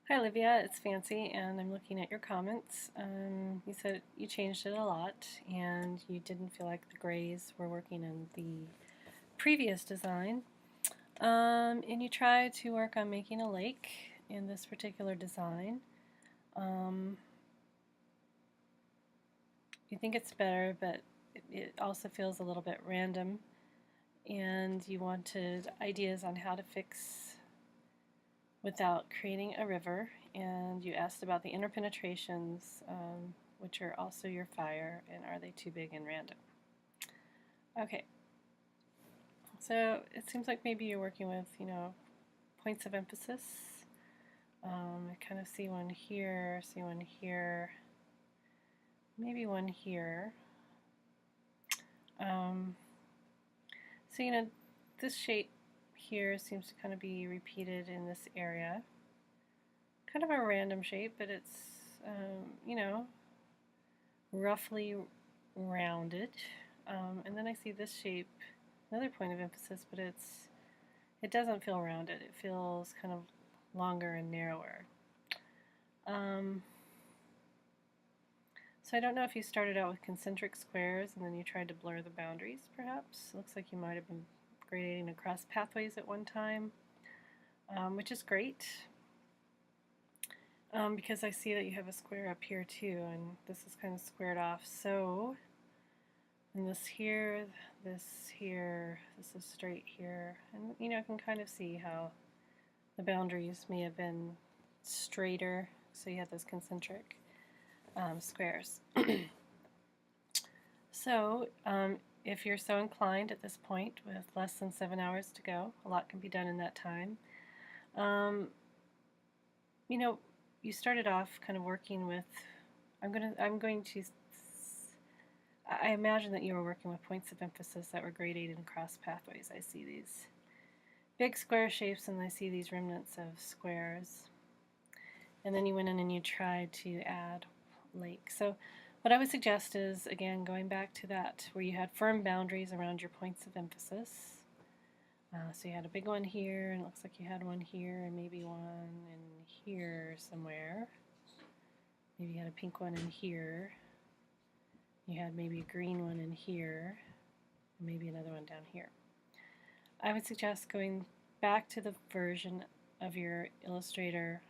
Hi Olivia, it's Fancy and I'm looking at your comments. You said you changed it a lot and you didn't feel like the grays were working in the previous design. And you tried to work on making a lake in this particular design. You think it's better, but it also feels a little bit random, and you wanted ideas on how to fix without creating a river, and you asked about the interpenetrations, which are also your fire, and are they too big and random? Okay, so it seems like maybe you're working with, points of emphasis. I kind of see one here, maybe one here. So, this shape here seems to kind of be repeated in this area. Kind of a random shape, but it's, roughly rounded. And then I see this shape, another point of emphasis, but it doesn't feel rounded. It feels kind of longer and narrower. So I don't know if you started out with concentric squares and then you tried to blur the boundaries, perhaps. It looks like you might have been gradating across pathways at one time, which is great. Because I see that you have a square up here too, and this is kind of squared off. So, and this here, this here, this is straight here, and I can kind of see how the boundaries may have been straighter, so you have those concentric squares. So, if you're so inclined at this point, with less than 7 hours to go, a lot can be done in that time. You started off kind of working with. I imagine that you were working with points of emphasis that were gradated and cross pathways. I see these big square shapes and I see these remnants of squares. And then you went in and you tried to add lake. So what I would suggest is, again, going back to that where you had firm boundaries around your points of emphasis. So you had a big one here, and it looks like you had one here, and maybe one in here somewhere. Maybe you had a pink one in here. You had maybe a green one in here, and maybe another one down here. I would suggest going back to the version of your Illustrator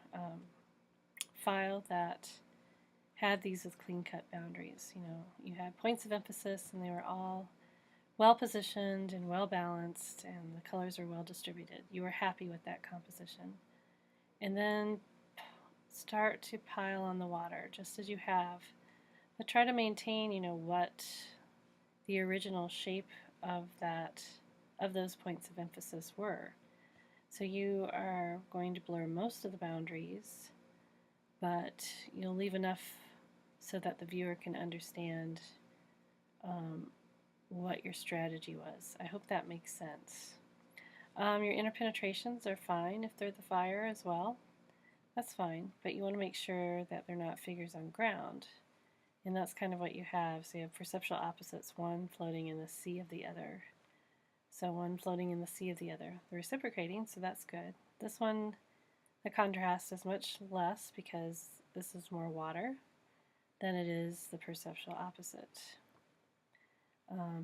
file that had these with clean-cut boundaries. You had points of emphasis, and they were all well positioned and well balanced, and the colors are well distributed. You were happy with that composition. And then start to pile on the water, just as you have, but try to maintain, what the original shape of those points of emphasis were. So you are going to blur most of the boundaries, but you'll leave enough so that the viewer can understand what your strategy was. I hope that makes sense. Your interpenetrations are fine if they're the fire as well. That's fine, but you want to make sure that they're not figures on ground. And that's kind of what you have. So you have perceptual opposites, one floating in the sea of the other. So one floating in the sea of the other. They're reciprocating, so that's good. This one, the contrast is much less because this is more water than it is the perceptual opposite.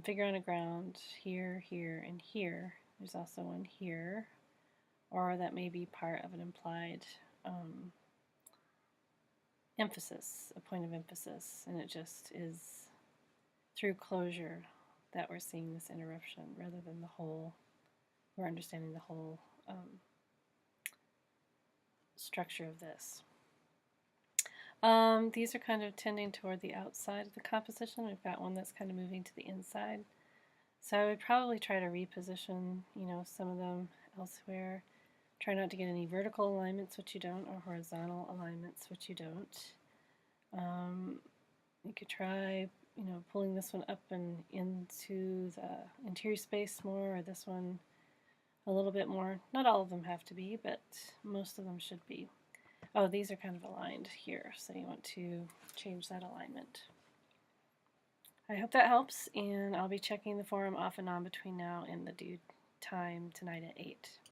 Figure on the ground, here, here, and here. There's also one here, or that may be part of an implied emphasis, a point of emphasis, and it just is through closure that we're seeing this interruption rather than the whole, we're understanding the whole structure of this. These are kind of tending toward the outside of the composition. We've got one that's kind of moving to the inside. So I would probably try to reposition, some of them elsewhere. Try not to get any vertical alignments, which you don't, or horizontal alignments, which you don't. You could try, pulling this one up and into the interior space more, or this one a little bit more. Not all of them have to be, but most of them should be. Oh, these are kind of aligned here, so you want to change that alignment. I hope that helps, and I'll be checking the forum off and on between now and the due time tonight at 8.